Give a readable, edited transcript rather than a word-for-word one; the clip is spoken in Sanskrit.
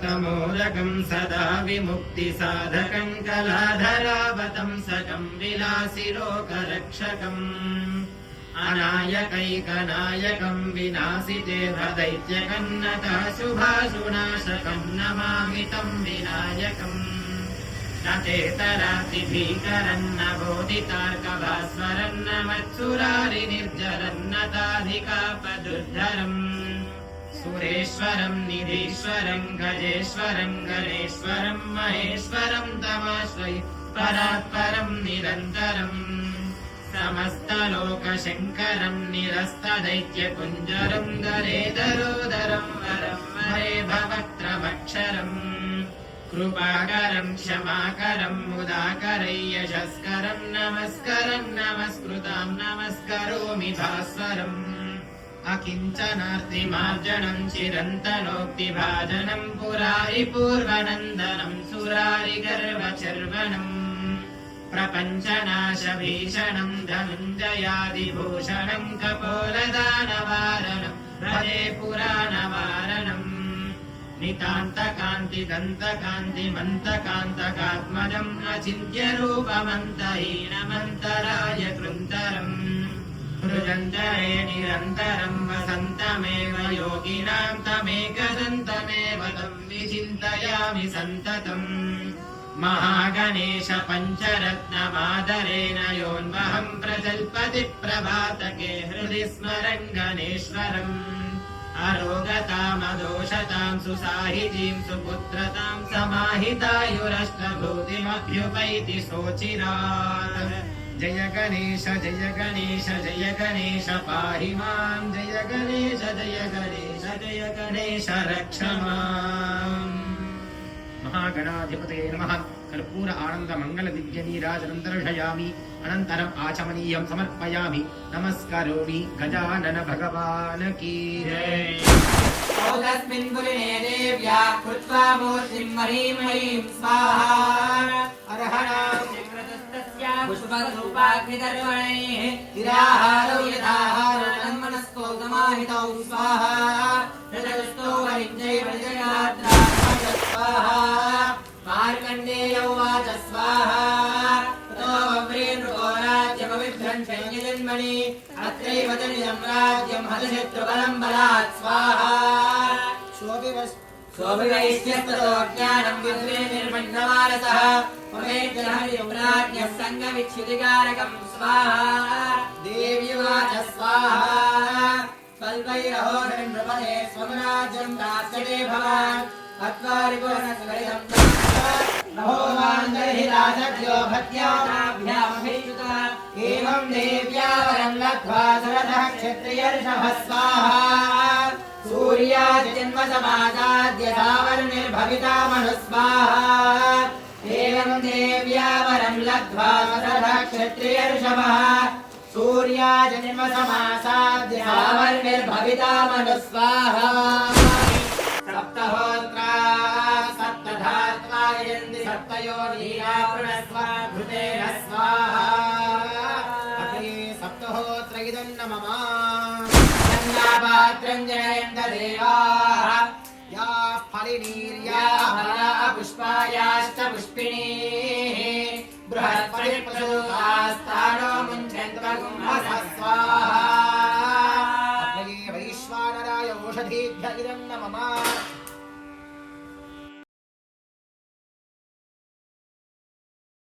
विमुक्तमोदकं सदा विमुक्तिसाधकं कलाधरावतंसकं विलासिलोकरक्षकम् अनायकैकनायकं विनाशितेर्हदैत्यकन्नताशुभाशुनाशकं नमामि तं विनायकम् न चेतरातिभीकरन्न बोधितार्कभास्वरन्न मत्सुरारिनिर्जरन्न ताधिकापदुर्धरम् सुरेश्वरं निधीश्वरं गजेश्वरं गणेश्वरं महेश्वरं तमाश्रये परात्परं निरन्तरम् समस्तलोकशङ्करं निरस्तदैत्यकुञ्जरं गरेदरोदरं वरं वरे भवक्त्रमक्षरम् कृपाकरं क्षमाकरं मुदाकरं यशस्करं नमस्करं नमस्कृतां नमस्करोमि भास्वरम् अकिञ्चनार्तिमार्जनं चिरन्तनोक्तिभाजनं पुरारिपूर्वनन्दनं सुरारिगर्वचर्वणम् प्रपञ्चनाशभीषणं धनुञ्जयादिभूषणं कपोलदानवारणं भजे पुराणवारणम् नितान्तकान्तिदन्तकान्तिमन्तकान्तकात्मजम् अचिन्त्यरूपमन्तहीनमन्तराय कृन्तरम् मृजन्तरे निरन्तरं वसन्तमेव योगिनां तमेकदन्तमेव तं विचिन्तयामि सन्ततम् महागणेश पञ्चरत्नमादरेण योन्वहं प्रजल्पति प्रभातके हृदि स्मरन् गणेश्वरम् अरोगतामदोषतां सुसाहितीं सुपुत्रतां समाहितायुरष्टभूतिमभ्युपैति सोचिरात् जय गणेश जय गणेश जय गणेश पाहि मां जय गणेश जय गणेश जय गणेश रक्ष माम् महागणाधिपतये नमः कर्पूर आनंद मंगल दिव्य नीराजनं दर्शयामि अनन्तरम् आचमनीयं समर्पयामि नमस्करोमि गजानन भगवान् की जय। तस्मिन् पुलिने देव्या कृत्वा मूर्तिं महीं महीं स्वाहा अर्हणां चक्रतस्तस्या पुष्परूपाग्निदर्पणैः तिराहारौ यथाहारो तन्मनस्को समाहितौ स्वाहा रजस्तो हरिञ्जैव जयात्रा स्वाहा मार्कण्डेय उवाच स्वाहा ततो वव्रेन्द्रो राज्यमविभ्रंशन्यजन्मनि अत्रैव तनिदं राज्यं हतशत्रुबलं बलात् स्वाहा शोभिवैश्यस्ततो ज्ञानं विद्वे निर्मण्डमानसः ममेज्जनहरिं राज्ञः सङ्गविच्छुतिकारकं स्वाहा देव्युवाच स्वाहा कल्पैरहो नृपते स्वराज्यं दास्यते भवान् अत्वारिपूर्णसुगरितं नभोमान्दर्हि राजज्ञो भक्त्याभ्यामभियुता एवं देव्या वरं लब्ध्वा सुरतः क्षत्रियर्षभः स्वाहा सूर्याजन्मसमासाद्य सावर्णिर्भविता मनुस्वाहा एवं देव्या वरं लब्ध्वा सुरतः क्षत्रियर्षभः सूर्याजन्मसमासाद्य सावर्णिर्भविता मनुस्वाहा सप्तहोत्रा सप्तधात्वा यजन्ति सप्तयोनिना प्रणस्वा घृतेन स्वाहा अग्रे सप्तहोत्र इदं न मम गङ्गापात्रं जनयन्त देवाः याः फलिनीर्याः पुष्पायाश्च पुष्पिणीः बृहस्पतिर्पशुतास्तानो मुञ्चन्त्वगुंहसः स्वाहा अग्रे वैश्वानराय ओषधीभ्य इदं न मम